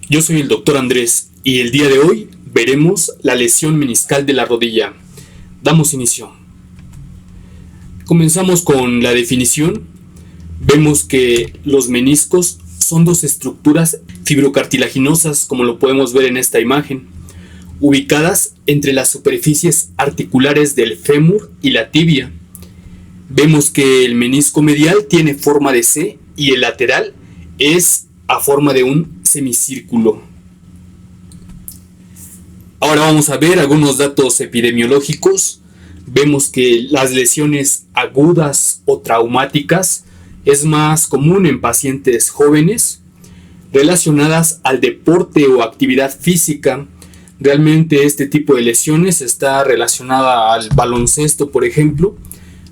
Yo soy el doctor Andrés y el día de hoy veremos la lesión meniscal de la rodilla. Damos inicio. Comenzamos con la definición. Vemos que los meniscos son dos estructuras fibrocartilaginosas, como lo podemos ver en esta imagen, ubicadas entre las superficies articulares del fémur y la tibia. Vemos que el menisco medial tiene forma de C y el lateral es a forma de un semicírculo. Ahora vamos a ver algunos datos epidemiológicos. Vemos que las lesiones agudas o traumáticas es más común en pacientes jóvenes relacionadas al deporte o actividad física. Realmente este tipo de lesiones está relacionada al baloncesto, por ejemplo.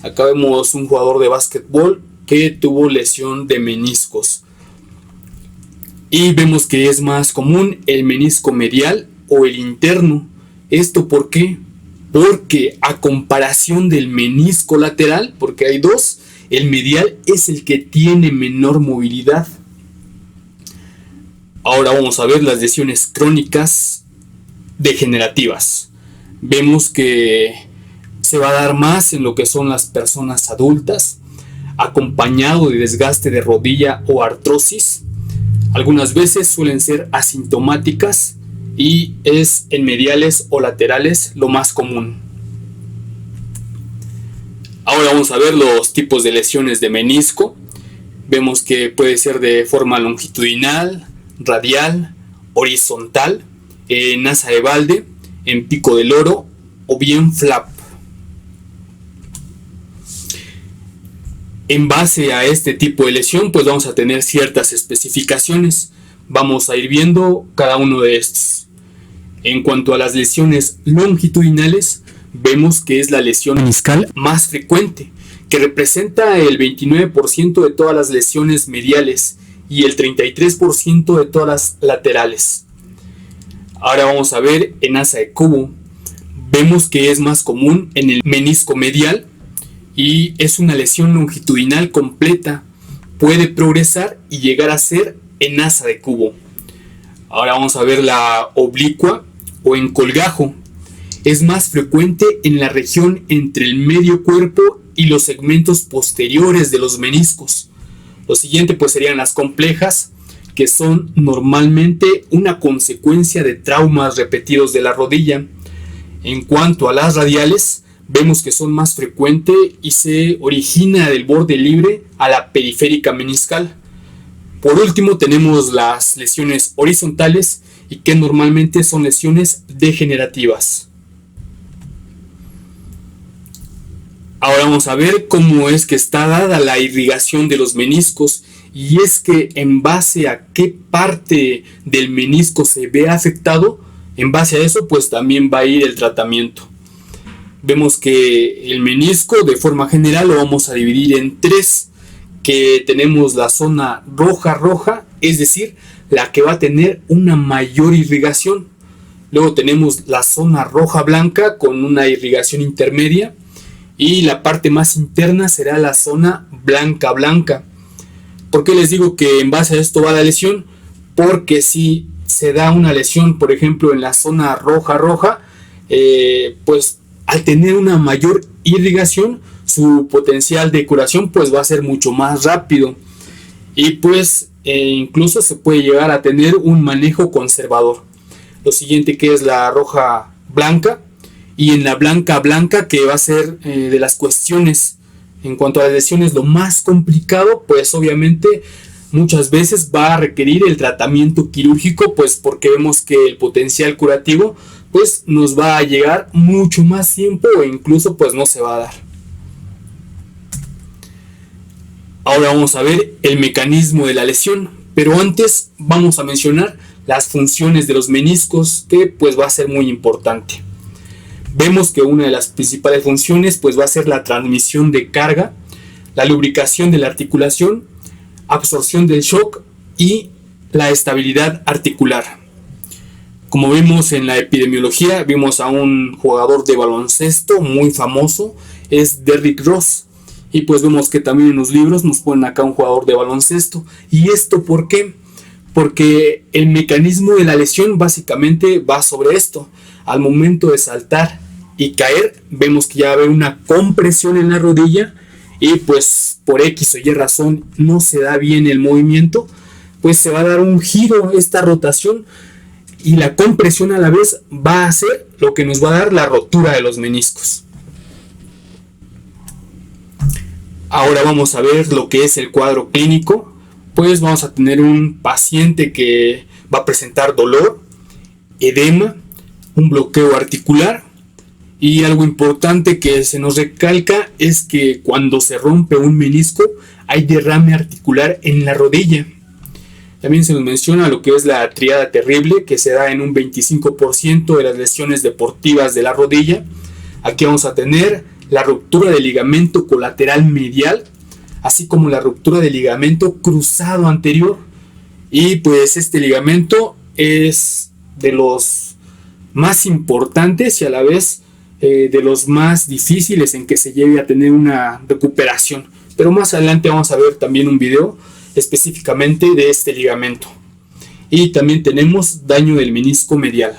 Acá vemos un jugador de básquetbol que tuvo lesión de meniscos. Y vemos que es más común el menisco medial o el interno. ¿Esto por qué? Porque a comparación del menisco lateral, porque hay dos, el medial es el que tiene menor movilidad. Ahora vamos a ver las lesiones crónicas degenerativas. Vemos que se va a dar más en lo que son las personas adultas, acompañado de desgaste de rodilla o artrosis. Algunas veces suelen ser asintomáticas y es en mediales o laterales lo más común. Ahora vamos a ver los tipos de lesiones de menisco. Vemos que puede ser de forma longitudinal, radial, horizontal, en asa de balde, en pico de loro o bien flap. En base a este tipo de lesión, pues vamos a tener ciertas especificaciones. Vamos a ir viendo cada uno de estos. En cuanto a las lesiones longitudinales, vemos que es la lesión meniscal más frecuente, que representa el 29% de todas las lesiones mediales y el 33% de todas las laterales. Ahora vamos a ver en asa de cubo. Vemos que es más común en el menisco medial y es una lesión longitudinal completa. Puede progresar y llegar a ser en asa de cubo. Ahora vamos a ver la oblicua o en colgajo. Es más frecuente en la región entre el medio cuerpo y los segmentos posteriores de los meniscos. Lo siguiente pues serían las complejas, que son normalmente una consecuencia de traumas repetidos de la rodilla. En cuanto a las radiales, vemos que son más frecuentes y se origina del borde libre a la periférica meniscal. Por último tenemos las lesiones horizontales y que normalmente son lesiones degenerativas. Ahora vamos a ver cómo es que está dada la irrigación de los meniscos, y es que en base a qué parte del menisco se ve afectado, en base a eso pues también va a ir el tratamiento. Vemos que el menisco de forma general lo vamos a dividir en tres, que tenemos la zona roja, es decir, la que va a tener una mayor irrigación. Luego tenemos la zona roja-blanca con una irrigación intermedia, y la parte más interna será la zona blanca-blanca. ¿Por qué les digo que en base a esto va la lesión? Porque si se da una lesión, por ejemplo, en la zona roja, pues al tener una mayor irrigación, su potencial de curación pues va a ser mucho más rápido. Y pues incluso se puede llegar a tener un manejo conservador. Lo siguiente que es la roja-blanca. Y en la blanca que va a ser de las cuestiones en cuanto a las lesiones lo más complicado, pues obviamente muchas veces va a requerir el tratamiento quirúrgico, pues porque vemos que el potencial curativo pues nos va a llegar mucho más tiempo o incluso pues no se va a dar. Ahora vamos a ver el mecanismo de la lesión, pero antes vamos a mencionar las funciones de los meniscos, que pues va a ser muy importante. Vemos que una de las principales funciones pues va a ser la transmisión de carga, la lubricación de la articulación, absorción del shock y la estabilidad articular. Como vimos en la epidemiología, vimos a un jugador de baloncesto muy famoso, es Derrick Rose. Y pues vemos que también en los libros nos ponen acá un jugador de baloncesto. ¿Y esto por qué? porque el mecanismo de la lesión básicamente va sobre esto. Al momento de saltar y caer, vemos que ya va a haber una compresión en la rodilla y pues por X o Y razón no se da bien el movimiento, pues se va a dar un giro, esta rotación, y la compresión a la vez va a hacer lo que nos va a dar la rotura de los meniscos. Ahora vamos a ver lo que es el cuadro clínico. Pues vamos a tener un paciente que va a presentar dolor, edema, un bloqueo articular, y algo importante que se nos recalca es que cuando se rompe un menisco hay derrame articular en la rodilla. También se nos menciona lo que es la triada terrible, que se da en un 25% de las lesiones deportivas de la rodilla. Aquí vamos a tener la ruptura del ligamento colateral medial, así como la ruptura del ligamento cruzado anterior. Y pues este ligamento es de los más importantes y a la vez de los más difíciles en que se llegue a tener una recuperación. Pero más adelante vamos a ver también un video específicamente de este ligamento. Y también tenemos daño del menisco medial.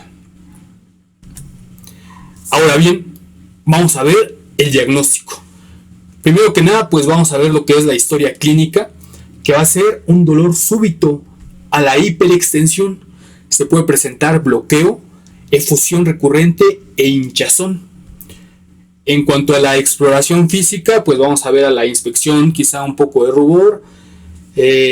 Ahora bien, vamos a ver el diagnóstico. Primero que nada, pues vamos a ver lo que es la historia clínica, que va a ser un dolor súbito a la hiperextensión. Se puede presentar bloqueo, efusión recurrente e hinchazón. En cuanto a la exploración física, pues vamos a ver a la inspección quizá un poco de rubor,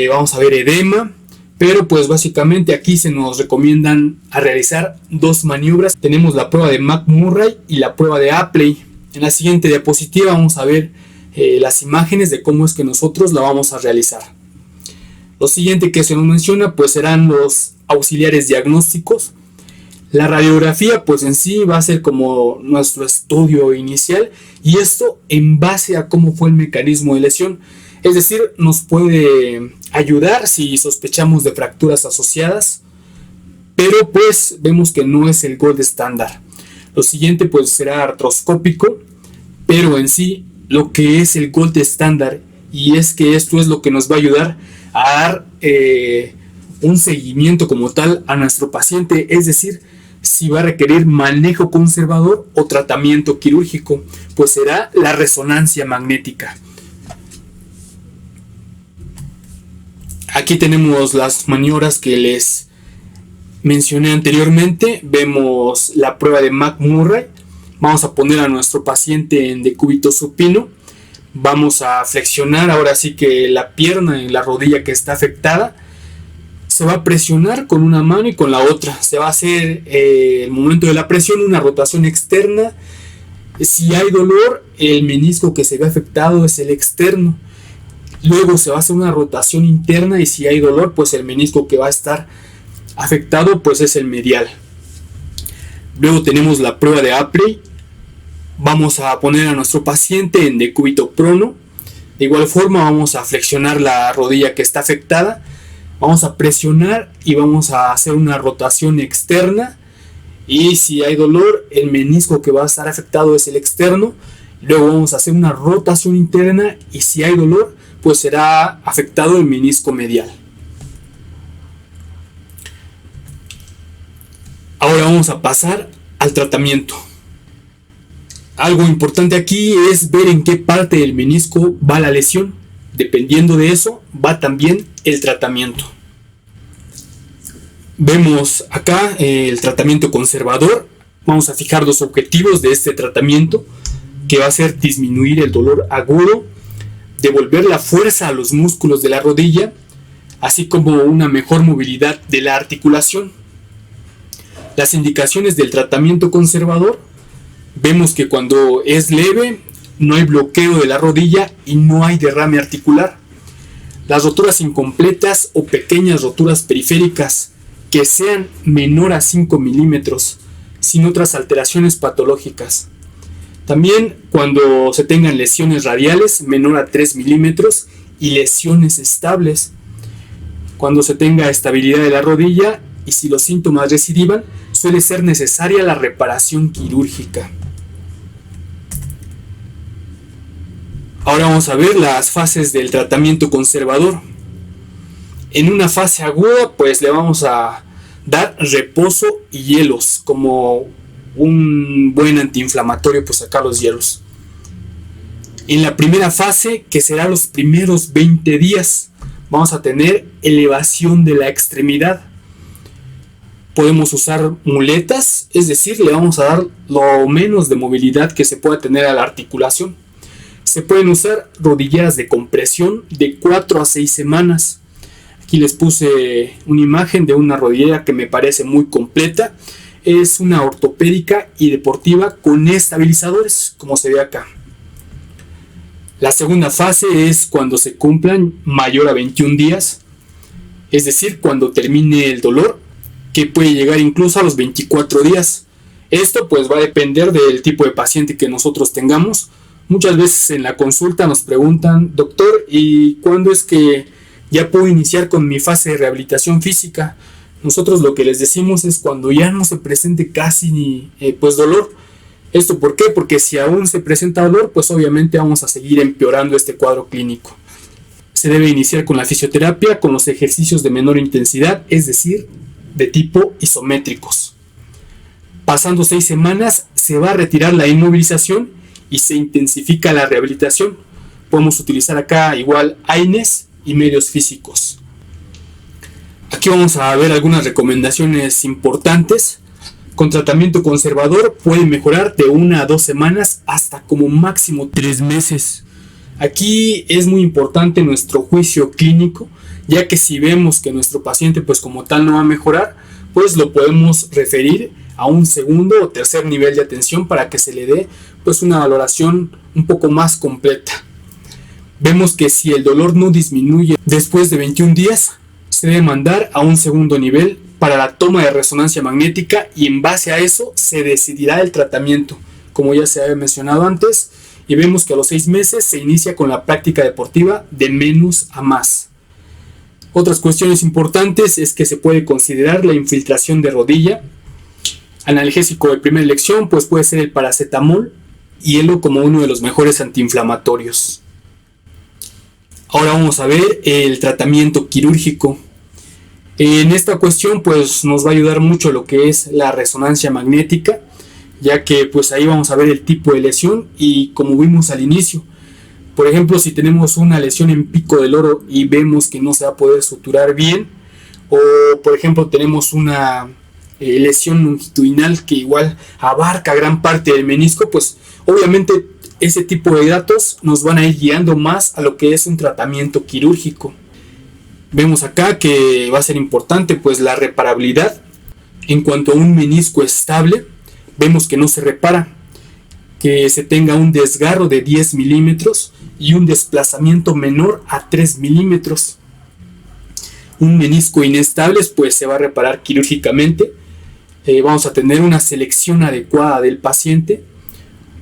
vamos a ver edema, pero pues básicamente aquí se nos recomiendan a realizar dos maniobras. Tenemos la prueba de McMurray y la prueba de Apley. En la siguiente diapositiva vamos a ver las imágenes de cómo es que nosotros la vamos a realizar. Lo siguiente que se nos menciona pues serán los auxiliares diagnósticos. La radiografía pues en sí va a ser como nuestro estudio inicial, y esto en base a cómo fue el mecanismo de lesión. Es decir, nos puede ayudar si sospechamos de fracturas asociadas, pero pues vemos que no es el gold estándar. Lo siguiente pues será artroscópico, pero en sí lo que es el gold estándar, y es que esto es lo que nos va a ayudar a dar un seguimiento como tal a nuestro paciente, es decir, si va a requerir manejo conservador o tratamiento quirúrgico, pues será la resonancia magnética. Aquí tenemos las maniobras que les mencioné anteriormente. Vemos la prueba de McMurray. Vamos a poner a nuestro paciente en decúbito supino. Vamos a flexionar ahora sí que la pierna en la rodilla que está afectada. Se va a presionar con una mano y con la otra. Se va a hacer el momento de la presión una rotación externa. Si hay dolor, el menisco que se ve afectado es el externo. Luego se va a hacer una rotación interna, y si hay dolor, pues el menisco que va a estar afectado pues es el medial. Luego tenemos la prueba de Apley. Vamos a poner a nuestro paciente en decúbito prono. De igual forma vamos a flexionar la rodilla que está afectada. Vamos a presionar y vamos a hacer una rotación externa. Y si hay dolor, el menisco que va a estar afectado es el externo. Luego vamos a hacer una rotación interna, y si hay dolor, pues será afectado el menisco medial. Ahora vamos a pasar al tratamiento. Algo importante aquí es ver en qué parte del menisco va la lesión. Dependiendo de eso, va también el tratamiento. Vemos acá el tratamiento conservador. Vamos a fijar los objetivos de este tratamiento, que va a ser disminuir el dolor agudo, devolver la fuerza a los músculos de la rodilla, así como una mejor movilidad de la articulación. Las indicaciones del tratamiento conservador: vemos que cuando es leve no hay bloqueo de la rodilla y no hay derrame articular. Las roturas incompletas o pequeñas roturas periféricas que sean menor a 5 milímetros, sin otras alteraciones patológicas. También cuando se tengan lesiones radiales menor a 3 milímetros y lesiones estables. Cuando se tenga estabilidad de la rodilla y si los síntomas recidivan, suele ser necesaria la reparación quirúrgica. Ahora vamos a ver las fases del tratamiento conservador. En una fase aguda, pues le vamos a dar reposo y hielos como un buen antiinflamatorio, pues sacar los hielos. En la primera fase, que será los primeros 20 días, vamos a tener elevación de la extremidad. Podemos usar muletas, es decir, le vamos a dar lo menos de movilidad que se pueda tener a la articulación. Se pueden usar rodilleras de compresión de 4 a 6 semanas. Aquí les puse una imagen de una rodillera que me parece muy completa. Es una ortopédica y deportiva con estabilizadores, como se ve acá. La segunda fase es cuando se cumplan mayor a 21 días, es decir, cuando termine el dolor, que puede llegar incluso a los 24 días. Esto pues va a depender del tipo de paciente que nosotros tengamos. Muchas veces en la consulta nos preguntan, doctor, ¿y cuándo es que ya puedo iniciar con mi fase de rehabilitación física? Nosotros lo que les decimos es cuando ya no se presente casi ni dolor. ¿Esto por qué? Porque si aún se presenta dolor, pues obviamente vamos a seguir empeorando este cuadro clínico. Se debe iniciar con la fisioterapia, con los ejercicios de menor intensidad, es decir, de tipo isométricos. Pasando 6 semanas, se va a retirar la inmovilización y se intensifica la rehabilitación. Podemos utilizar acá igual AINES y medios físicos. Aquí vamos a ver algunas recomendaciones importantes. Con tratamiento conservador puede mejorar de 1 a 2 semanas hasta como máximo 3 meses. Aquí es muy importante nuestro juicio clínico, ya que si vemos que nuestro paciente pues como tal no va a mejorar, pues lo podemos referir a un segundo o tercer nivel de atención para que se le dé pues una valoración un poco más completa. Vemos que si el dolor no disminuye después de 21 días, se debe mandar a un segundo nivel para la toma de resonancia magnética y en base a eso se decidirá el tratamiento, como ya se había mencionado antes, y vemos que a los 6 meses se inicia con la práctica deportiva de menos a más. Otras cuestiones importantes es que se puede considerar la infiltración de rodilla. Analgésico de primera elección pues puede ser el paracetamol, hielo como uno de los mejores antiinflamatorios. Ahora vamos a ver el tratamiento quirúrgico. En esta cuestión pues nos va a ayudar mucho lo que es la resonancia magnética, ya que pues ahí vamos a ver el tipo de lesión y como vimos al inicio. Por ejemplo, si tenemos una lesión en pico del oro y vemos que no se va a poder suturar bien, o por ejemplo tenemos una lesión longitudinal que igual abarca gran parte del menisco, pues obviamente ese tipo de datos nos van a ir guiando más a lo que es un tratamiento quirúrgico. Vemos acá que va a ser importante pues la reparabilidad. En cuanto a un menisco estable, vemos que no se repara, que se tenga un desgarro de 10 milímetros y un desplazamiento menor a 3 milímetros. Un menisco inestable pues se va a reparar quirúrgicamente. Vamos a tener una selección adecuada del paciente,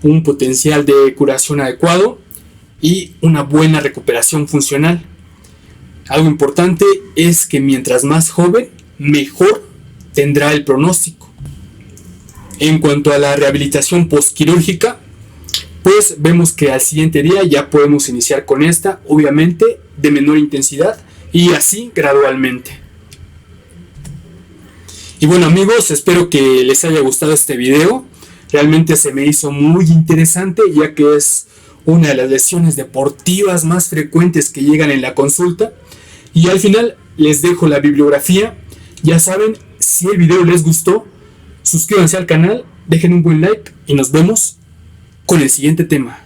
un potencial de curación adecuado y una buena recuperación funcional. Algo importante es que mientras más joven, mejor tendrá el pronóstico. En cuanto a la rehabilitación postquirúrgica, pues vemos que al siguiente día ya podemos iniciar con esta, obviamente de menor intensidad y así gradualmente. Y bueno amigos, espero que les haya gustado este video. Realmente se me hizo muy interesante, ya que es una de las lesiones deportivas más frecuentes que llegan en la consulta. Y al final les dejo la bibliografía. Ya saben, si el video les gustó, suscríbanse al canal, dejen un buen like y nos vemos con el siguiente tema.